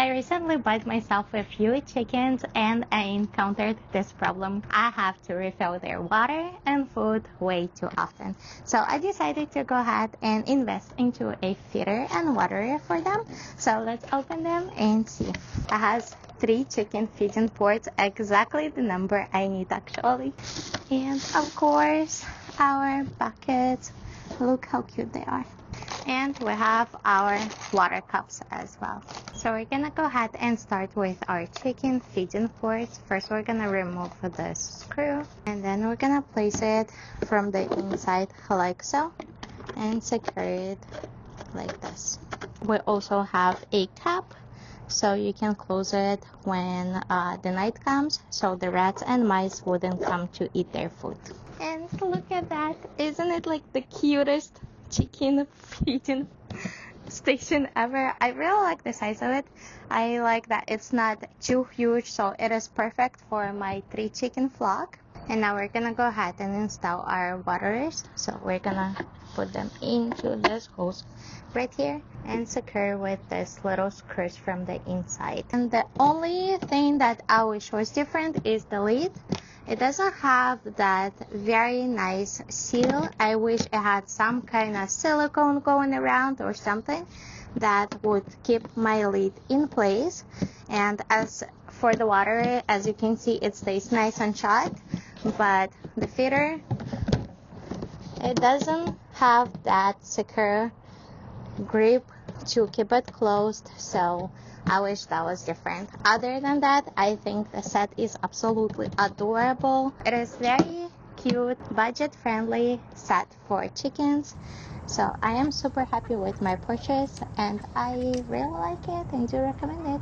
I recently bought myself a few chickens and I encountered this problem. I have to refill their water and food way too often. So I decided to go ahead and invest into a feeder and waterer for them. So let's open them and see. It has 3 chicken feeding ports, exactly the number I need actually. And of course, our buckets. Look how cute they are. And we have our water cups as well. So we're gonna go ahead and start with our chicken feeding ports. First we're gonna remove the screw and then we're gonna place it from the inside like so and secure it like this. We also have a cap so you can close it when the night comes so the rats and mice wouldn't come to eat their food. And look at that, isn't it like the cutest chicken feeding station ever? I really like the size of it. I like that it's not too huge, so it is perfect for my 3 chicken flock. And now we're gonna go ahead and install our waterers. So we're gonna put them into this hose right here and secure with this little screws from the inside. And the only thing that I wish was different is the lid. It doesn't have that very nice seal. I wish it had some kind of silicone going around or something that would keep my lid in place. And as for the water, as you can see, it stays nice and shut. But the feeder, it doesn't have that secure grip to keep it closed, so I wish that was different. Other than that, I think the set is absolutely adorable. It is very cute, budget-friendly set for chickens. So I am super happy with my purchase and I really like it and do recommend it.